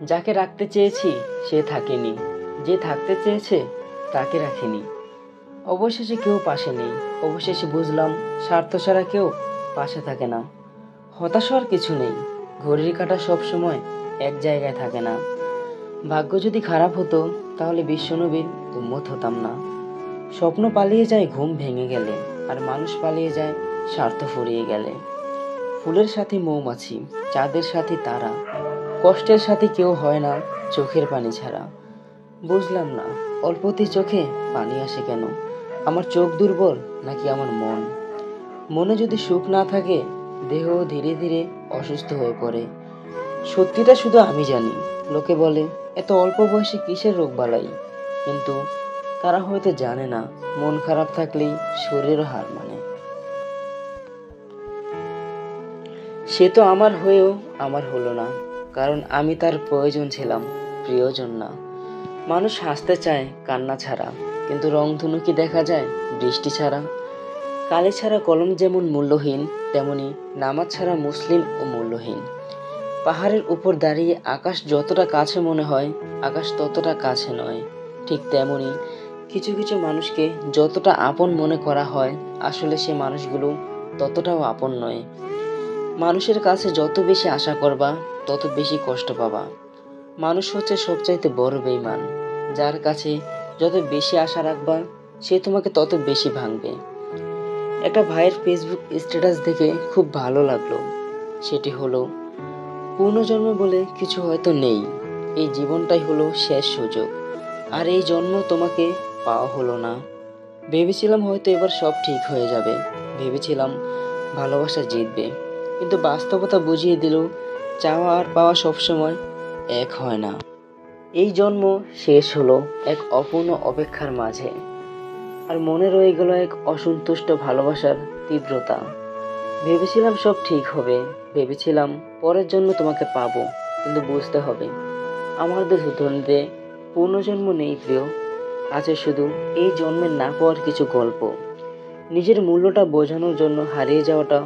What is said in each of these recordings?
যাকে রাখতে চেয়েছি সে থাকেনি, যে থাকতে চেয়েছে তাকে রাখিনি। অবশেষে কেউ পাশে নেই। অবশেষে বুঝলাম স্বার্থ ছাড়া কেউ পাশে থাকে না। হতাশ হওয়ার কিছু নেই, ঘড়ির কাঁটা সবসময় এক জায়গায় থাকে না। ভাগ্য যদি খারাপ হতো তাহলে বিশ্বনবীর উম্মত হতাম না। স্বপ্ন পালিয়ে যায় ঘুম ভেঙে গেলে, আর মানুষ পালিয়ে যায় স্বার্থ ফুরিয়ে গেলে। ফুলের সাথে মৌমাছি, চাঁদের সাথে তারা, কষ্টের সাথে কেউ হয় না চোখের পানি ছাড়া। বুঝলাম না অল্পতেই চোখে পানি আসে কেন? আমার চোখ দুর্বল নাকি আমার মন? মনে যদি সুখ না থাকে দেহ ধীরে ধীরে অসুস্থ হয়ে পড়ে। সত্যিটা শুধু আমি জানি। লোকে বলে এত অল্প বয়সে কিসের রোগ বালাই, কিন্তু তারা হয়তো জানে না মন খারাপ থাকলেই শরীরও হার মানে। সে তো আমার হয়েও আমার হলো না, কারণ আমি তার প্রয়োজন ছিলাম, প্রিয়জন না। মানুষ হাসতে চায় কান্না ছাড়া, কিন্তু রংধনু কি দেখা যায় বৃষ্টি ছাড়া? কালি ছাড়া কলম যেমন মূল্যহীন, তেমনি নামাজ ছাড়া মুসলিম ও মূল্যহীন। পাহাড়ের উপর দাঁড়িয়ে আকাশ যতটা কাছে মনে হয়, আকাশ ততটা কাছে নয়। ঠিক তেমনি কিছু কিছু মানুষকে যতটা আপন মনে করা হয়, আসলে সে মানুষগুলো ততটাও আপন নয়। মানুষের কাছে যত বেশি আশা করবা তত বেশি কষ্ট পাবা। মানুষ হচ্ছে সবচাইতে বড় বেঈমান। যার কাছে যত বেশি আশা রাখবা সে তোমাকে তত বেশি ভাঙবে। একটা ভাইয়ের ফেসবুক স্ট্যাটাস দেখে খুব ভালো লাগলো। সেটি হলো, পুনর্জন্ম বলে কিছু হয়তো নেই, এই জীবনটাই হলো শেষ সুযোগ, আর এই জন্ম তোমাকে পাওয়া হলো না। ভেবেছিলাম হয়তো এবার সব ঠিক হয়ে যাবে, ভেবেছিলাম ভালোবাসা জিতবে, কিন্তু বাস্তবতা বুঝিয়ে দিল চাওয়া আর পাওয়া সবসময় এক হয় না। এই জন্ম শেষ হলো এক অপূর্ণ অপেক্ষার মাঝে, আর মনে রয়ে গেল এক অসন্তুষ্ট ভালোবাসার তীব্রতা। ভেবেছিলাম সব ঠিক হবে, ভেবেছিলাম পরের জন্য তোমাকে পাবো, কিন্তু বুঝতে হবে আমাদের ধরনীতে পুনর্জন্ম নেই প্রিয়। আছে শুধু এই জন্মের না পাওয়ার কিছু গল্প। নিজের মূল্যটা বোঝানোর জন্য হারিয়ে যাওয়াটা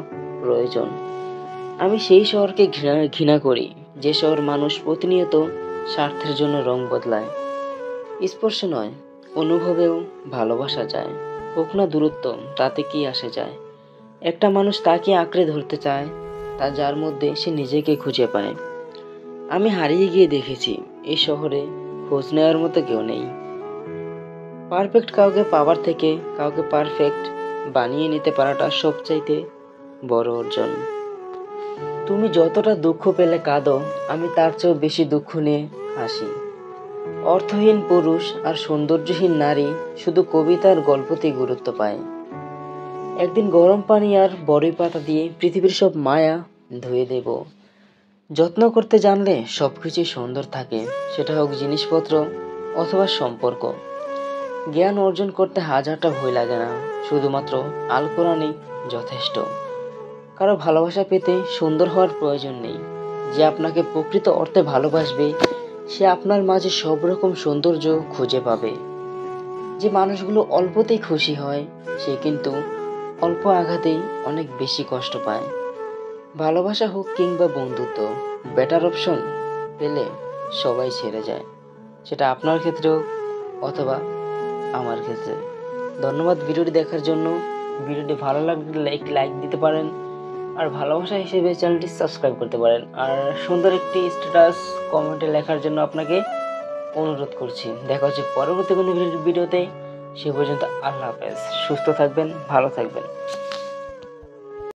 প্রয়োজন। আমি সেই শহরকে ঘৃণা করি, যে শহর মানুষ প্রতিনিয়ত স্বার্থের জন্য রং বদলায়। স্পর্শে নয়, অনুভবেও ভালোবাসা যায়। হোক না দূরত্ব, তাতে কি আসে যায়? একটা মানুষ তাকে আঁকড়ে ধরতে চায়, তা যার মধ্যে সে নিজেকে খুঁজে পায়। আমি হারিয়ে গিয়ে দেখেছি এই শহরে খোঁজ নেওয়ার মতো কেউ নেই। পারফেক্ট কাউকে পাওয়ার থেকে কাউকে পারফেক্ট বানিয়ে নিতে পারাটা সবচাইতে বড় অর্জন। তুমি যতটা দুঃখ পেলে কাঁদো, আমি তার চেয়েও বেশি দুঃখ নিয়ে হাসি। অর্থহীন পুরুষ আর সৌন্দর্যহীন নারী শুধু কবিতার গল্পতেই গুরুত্ব পায়। একদিন গরম পানি আর বড়ই পাতা দিয়ে পৃথিবীর সব মায়া ধুয়ে দেব। যত্ন করতে জানলে সবকিছুই সুন্দর থাকে, সেটা হোক জিনিসপত্র অথবা সম্পর্ক। জ্ঞান অর্জন করতে হাজারটা ভয় লাগে না, শুধুমাত্র আল কোরআনই যথেষ্ট। কারো ভালোবাসা পেতে সুন্দর হওয়ার প্রয়োজন নেই। যে আপনাকে প্রকৃত অর্থে ভালোবাসবে সে আপনার মাঝে সব রকম সৌন্দর্য খুঁজে পাবে। যে মানুষগুলো অল্পতেই খুশি হয় সে কিন্তু অল্প আঘাতেই অনেক বেশি কষ্ট পায়। ভালোবাসা হোক কিংবা বন্ধুত্ব, বেটার অপশন পেলে সবাই ছেড়ে যায়, সেটা আপনার ক্ষেত্রেও অথবা আমার ক্ষেত্রে। ধন্যবাদ ভিডিওটি দেখার জন্য। ভিডিওটি ভালো লাগলে একটি লাইক দিতে পারেন, আর ভালোবাসা হিসেবে চ্যানেলটি সাবস্ক্রাইব করতে পারেন। আর সুন্দর একটি স্ট্যাটাস কমেন্টে লেখার জন্য আপনাকে অনুরোধ করছি। দেখা হচ্ছে পরবর্তী কোনো ভিডিওতে। সে পর্যন্ত আল্লাহ হাফেজ। সুস্থ থাকবেন, ভালো থাকবেন।